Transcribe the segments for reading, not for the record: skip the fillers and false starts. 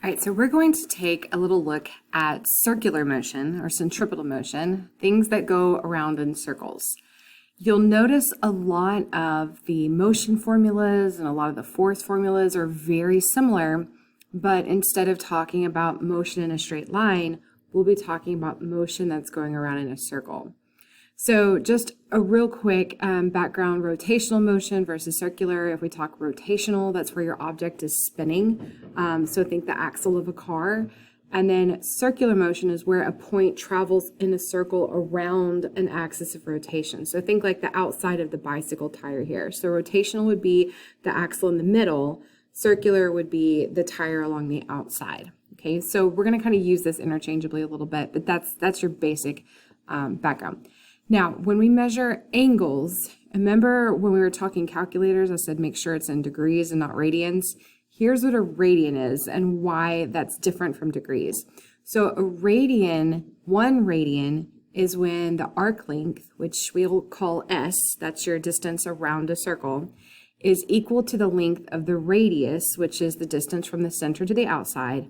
All right, so we're going to take a little look at circular motion or centripetal motion, things that go around in circles. You'll notice a lot of the motion formulas and a lot of the force formulas are very similar, but instead of talking about motion in a straight line, we'll be talking about motion that's going around in a circle. So just a real quick background, rotational motion versus circular. If we talk rotational, that's where your object is spinning. So think the axle of a car. And then circular motion is where a point travels in a circle around an axis of rotation. So think like the outside of the bicycle tire here. So rotational would be the axle in the middle. Circular would be the tire along the outside. Okay, so we're going to kind of use this interchangeably a little bit, but that's your basic background. Now, when we measure angles, remember when we were talking calculators, I said make sure it's in degrees and not radians. Here's what a radian is and why that's different from degrees. So a radian, 1 radian, is when the arc length, which we'll call S, that's your distance around a circle, is equal to the length of the radius, which is the distance from the center to the outside.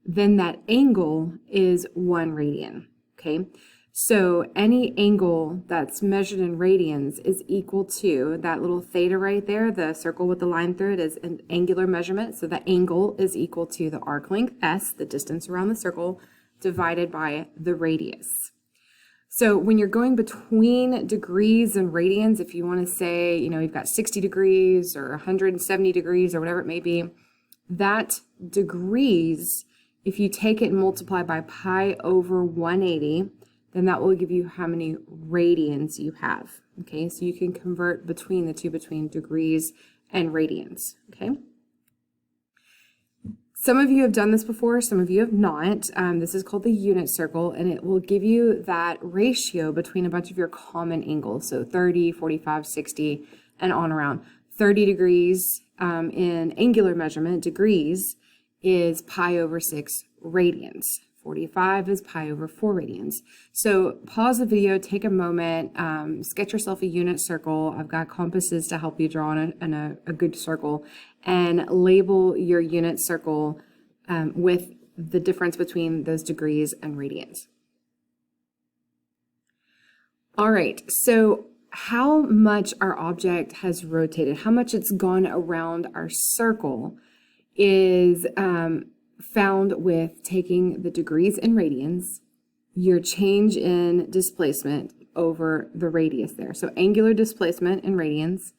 Then that angle is 1 radian, okay? So any angle that's measured in radians is equal to that little theta right there, the circle with the line through it is an angular measurement. So the angle is equal to the arc length S, the distance around the circle, divided by the radius. So when you're going between degrees and radians, if you want to say, you've got 60 degrees or 170 degrees or whatever it may be, that degrees, if you take it and multiply by pi over 180, then that will give you how many radians you have, okay? So you can convert between the two, between degrees and radians, okay? Some of you have done this before, some of you have not. This is called the unit circle, and it will give you that ratio between a bunch of your common angles, so 30, 45, 60, and on around. 30 degrees in angular measurement, degrees, is pi over 6 radians. 45 is pi over 4 radians. So pause the video, take a moment, sketch yourself a unit circle. I've got compasses to help you draw in a good circle, and label your unit circle with the difference between those degrees and radians. All right, so how much our object has rotated, how much it's gone around our circle is found with taking the degrees and radians, your change in displacement over the radius there. So angular displacement in radians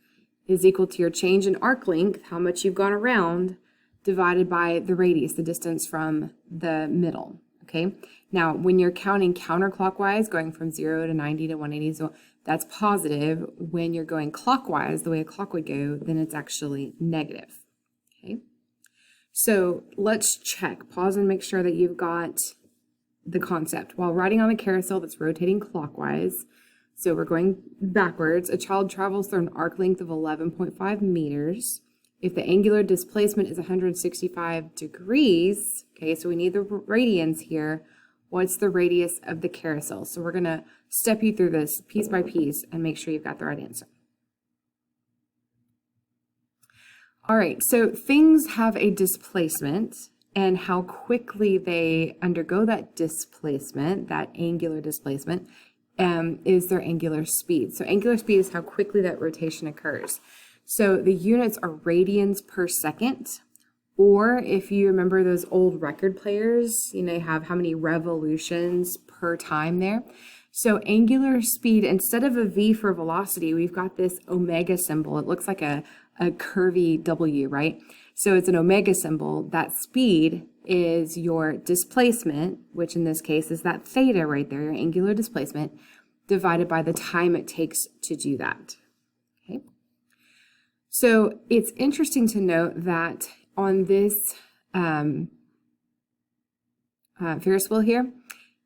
is equal to your change in arc length, how much you've gone around, divided by the radius, the distance from the middle, okay? Now, when you're counting counterclockwise, going from 0 to 90 to 180, so that's positive. When you're going clockwise, the way a clock would go, then it's actually negative, okay? So let's check, pause and make sure that you've got the concept. While riding on a carousel that's rotating clockwise, so we're going backwards, a child travels through an arc length of 11.5 meters. If the angular displacement is 165 degrees, okay, so we need the radians here, what's the radius of the carousel? So we're gonna step you through this piece by piece and make sure you've got the right answer. All right, so things have a displacement, and how quickly they undergo that displacement, that angular displacement, is their angular speed. So angular speed is how quickly that rotation occurs. So the units are radians per second, or if you remember those old record players, they have how many revolutions per time there. So angular speed, instead of a V for velocity, we've got this omega symbol. It looks like a curvy W, right? So it's an omega symbol. That speed is your displacement, which in this case is that theta right there, your angular displacement, divided by the time it takes to do that, okay? So it's interesting to note that on this Ferris wheel here,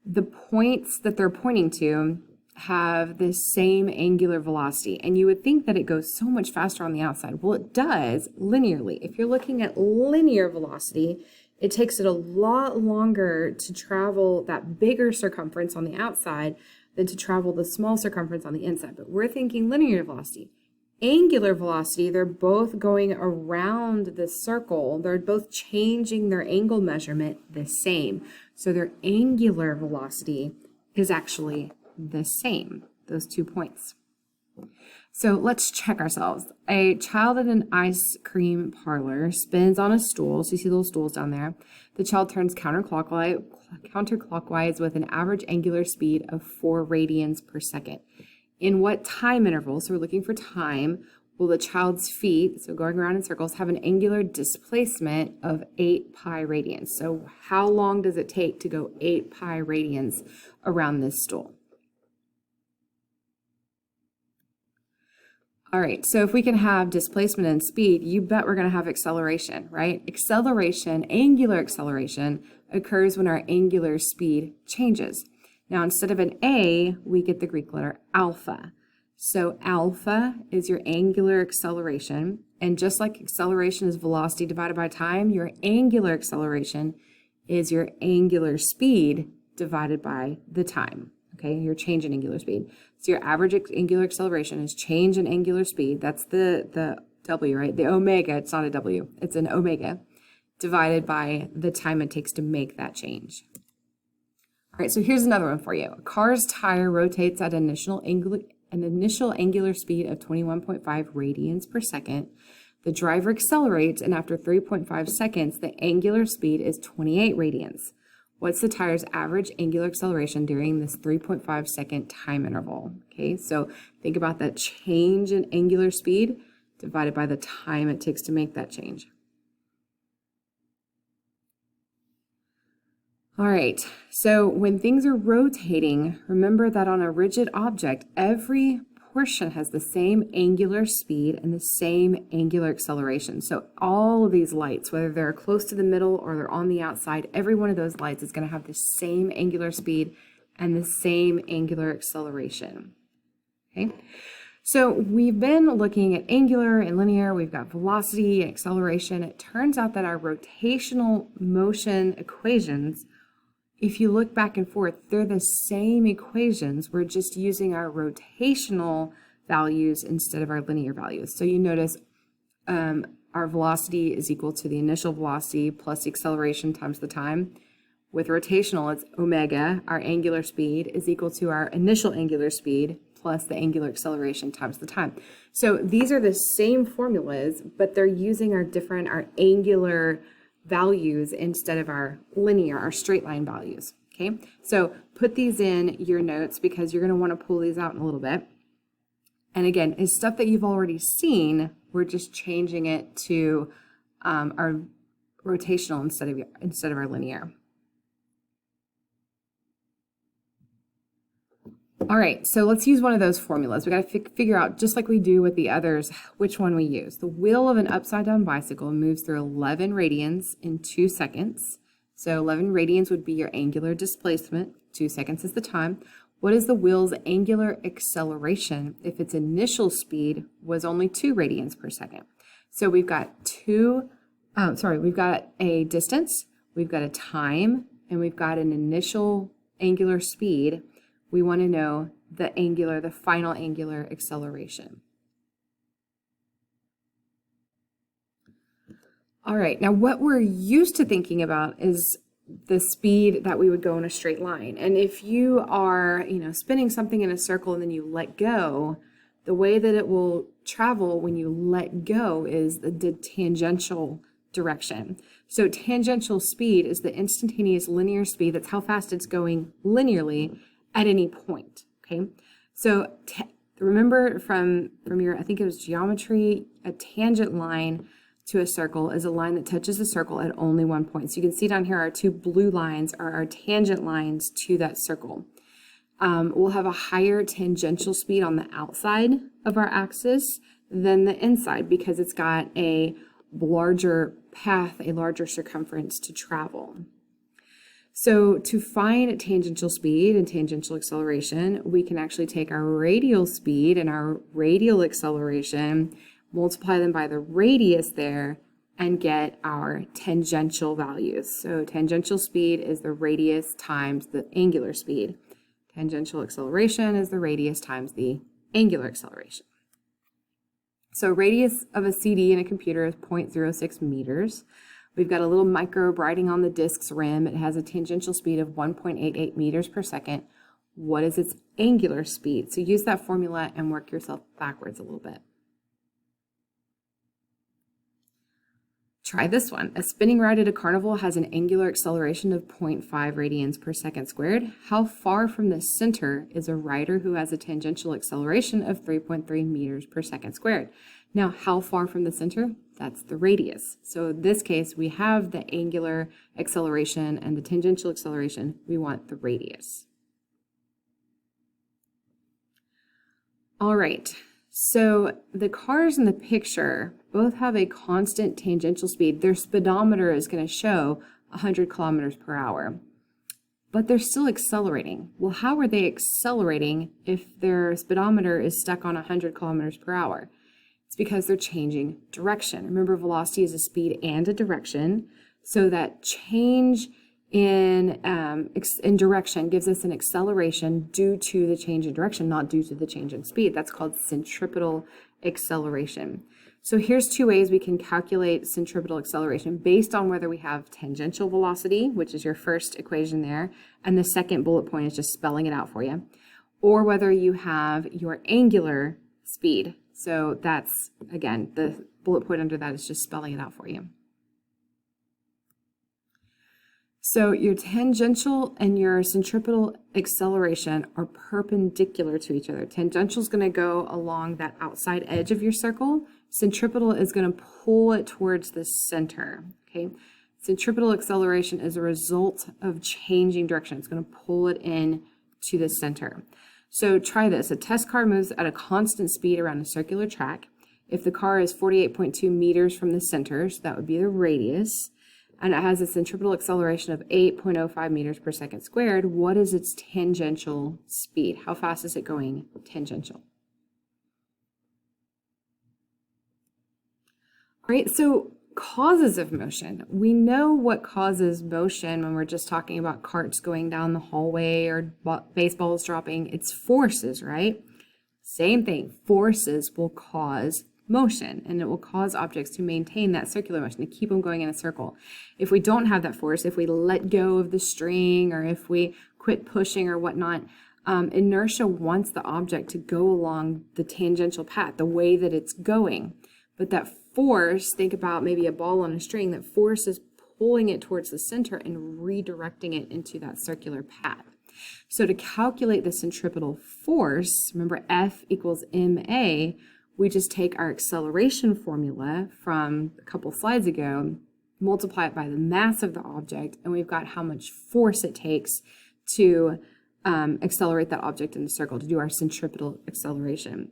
the points that they're pointing to have the same angular velocity, and you would think that it goes so much faster on the outside. Well, it does linearly. If you're looking at linear velocity, it takes it a lot longer to travel that bigger circumference on the outside than to travel the small circumference on the inside. But we're thinking linear velocity. angular velocity, they're both going around the circle. They're both changing their angle measurement the same. So their angular velocity is actually the same, those 2 points. So let's check ourselves. A child at an ice cream parlor spins on a stool. So you see little stools down there. The child turns counterclockwise with an average angular speed of 4 radians per second. In what time interval, so we're looking for time, will the child's feet, so going around in circles, have an angular displacement of 8 pi radians? So how long does it take to go 8 pi radians around this stool? All right, so if we can have displacement and speed, you bet we're going to have acceleration, right? Acceleration, angular acceleration, occurs when our angular speed changes. Now, instead of an A, we get the Greek letter alpha. So alpha is your angular acceleration, and just like acceleration is velocity divided by time, your angular acceleration is your angular speed divided by the time. Okay, your change in angular speed. So your average angular acceleration is change in angular speed. That's the W, right? The omega, it's not a W, it's an omega, divided by the time it takes to make that change. All right, so here's another one for you. A car's tire rotates at an initial angular speed of 21.5 radians per second. The driver accelerates, and after 3.5 seconds, the angular speed is 28 radians. What's the tire's average angular acceleration during this 3.5 second time interval? Okay, so think about that change in angular speed divided by the time it takes to make that change. All right, so when things are rotating, remember that on a rigid object, every portion has the same angular speed and the same angular acceleration. So all of these lights, whether they're close to the middle or they're on the outside, every one of those lights is going to have the same angular speed and the same angular acceleration. Okay, so we've been looking at angular and linear, we've got velocity and acceleration. It turns out that our rotational motion equations, if you look back and forth, they're the same equations. We're just using our rotational values instead of our linear values. So you notice our velocity is equal to the initial velocity plus the acceleration times the time. With rotational, it's omega. Our angular speed is equal to our initial angular speed plus the angular acceleration times the time. So these are the same formulas, but they're using our angular values instead of our linear, our straight line values. Okay, so put these in your notes because you're going to want to pull these out in a little bit. And again, it's stuff that you've already seen. We're just changing it to our rotational instead of our linear. All right, so let's use one of those formulas. We got to figure out, just like we do with the others, which one we use. The wheel of an upside-down bicycle moves through 11 radians in 2 seconds. So 11 radians would be your angular displacement. 2 seconds is the time. What is the wheel's angular acceleration if its initial speed was only 2 radians per second? So we've got we've got a distance, we've got a time, and we've got an initial angular speed. We want to know the final angular acceleration. All right, now what we're used to thinking about is the speed that we would go in a straight line. And if you are, spinning something in a circle and then you let go, the way that it will travel when you let go is the tangential direction. So tangential speed is the instantaneous linear speed. That's how fast it's going linearly at any point, okay? So remember from your, I think it was geometry, a tangent line to a circle is a line that touches the circle at only one point. So you can see down here, our 2 blue lines are our tangent lines to that circle. We'll have a higher tangential speed on the outside of our axis than the inside because it's got a larger path, a larger circumference to travel. So to find tangential speed and tangential acceleration, we can actually take our radial speed and our radial acceleration, multiply them by the radius there, and get our tangential values. So tangential speed is the radius times the angular speed. Tangential acceleration is the radius times the angular acceleration. So radius of a CD in a computer is 0.06 meters. We've got a little microbe riding on the disk's rim. It has a tangential speed of 1.88 meters per second. What is its angular speed? So use that formula and work yourself backwards a little bit. Try this one. A spinning ride at a carnival has an angular acceleration of 0.5 radians per second squared. How far from the center is a rider who has a tangential acceleration of 3.3 meters per second squared? Now, how far from the center? That's the radius. So in this case, we have the angular acceleration and the tangential acceleration. We want the radius. All right. So the cars in the picture both have a constant tangential speed. Their speedometer is going to show 100 kilometers per hour, but they're still accelerating. Well, how are they accelerating if their speedometer is stuck on 100 kilometers per hour? It's because they're changing direction. Remember, velocity is a speed and a direction, so that change in direction gives us an acceleration due to the change in direction, not due to the change in speed. That's called centripetal acceleration. So here's two ways we can calculate centripetal acceleration based on whether we have tangential velocity, which is your first equation there, and the second bullet point is just spelling it out for you, or whether you have your angular speed. So that's, again, the bullet point under that is just spelling it out for you. So your tangential and your centripetal acceleration are perpendicular to each other. Tangential is going to go along that outside edge of your circle. Centripetal is going to pull it towards the center. Okay. Centripetal acceleration is a result of changing direction. It's going to pull it in to the center. So try this. A test car moves at a constant speed around a circular track. If the car is 48.2 meters from the center, so that would be the radius, and it has a centripetal acceleration of 8.05 meters per second squared, what is its tangential speed? How fast is it going tangential? All right, so causes of motion. We know what causes motion when we're just talking about carts going down the hallway or baseballs dropping. It's forces, right? Same thing. Forces will cause motion, and it will cause objects to maintain that circular motion, to keep them going in a circle. If we don't have that force, if we let go of the string or if we quit pushing or whatnot, inertia wants the object to go along the tangential path, the way that it's going. But that force, think about maybe a ball on a string, that force is pulling it towards the center and redirecting it into that circular path. So to calculate the centripetal force, remember F equals ma, we just take our acceleration formula from a couple slides ago, multiply it by the mass of the object, and we've got how much force it takes to accelerate that object in the circle, to do our centripetal acceleration.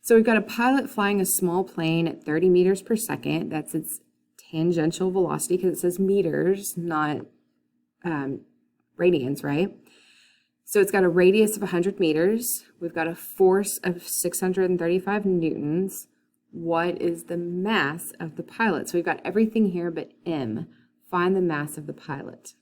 So we've got a pilot flying a small plane at 30 meters per second. That's its tangential velocity because it says meters, not radians, right? So it's got a radius of 100 meters. We've got a force of 635 newtons. What is the mass of the pilot? So we've got everything here but m. Find the mass of the pilot.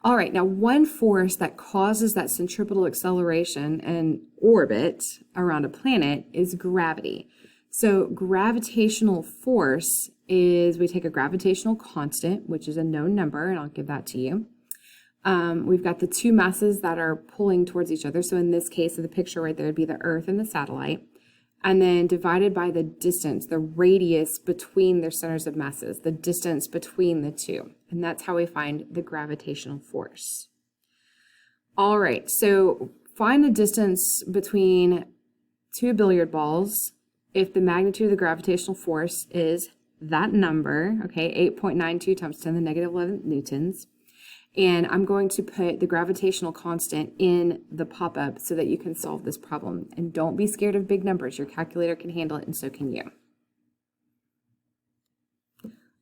All right, now one force that causes that centripetal acceleration and orbit around a planet is gravity. So gravitational force is, we take a gravitational constant, which is a known number, and I'll give that to you. We've got the two masses that are pulling towards each other. So in this case of the picture right there would be the Earth and the satellite. And then divided by the distance, the radius between their centers of masses, the distance between the two. And that's how we find the gravitational force. All right, so find the distance between two billiard balls if the magnitude of the gravitational force is that number, okay, 8.92 times 10 to the negative 11 newtons. And I'm going to put the gravitational constant in the pop-up so that you can solve this problem. And don't be scared of big numbers. Your calculator can handle it, and so can you.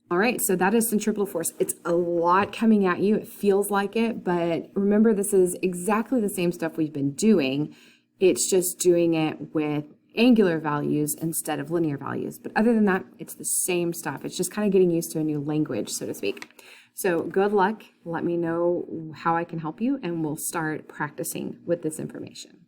All right, so that is centripetal force. It's a lot coming at you. It feels like it, but remember, this is exactly the same stuff we've been doing. It's just doing it with angular values instead of linear values. But other than that, it's the same stuff. It's just kind of getting used to a new language, so to speak. So good luck. Let me know how I can help you, and we'll start practicing with this information.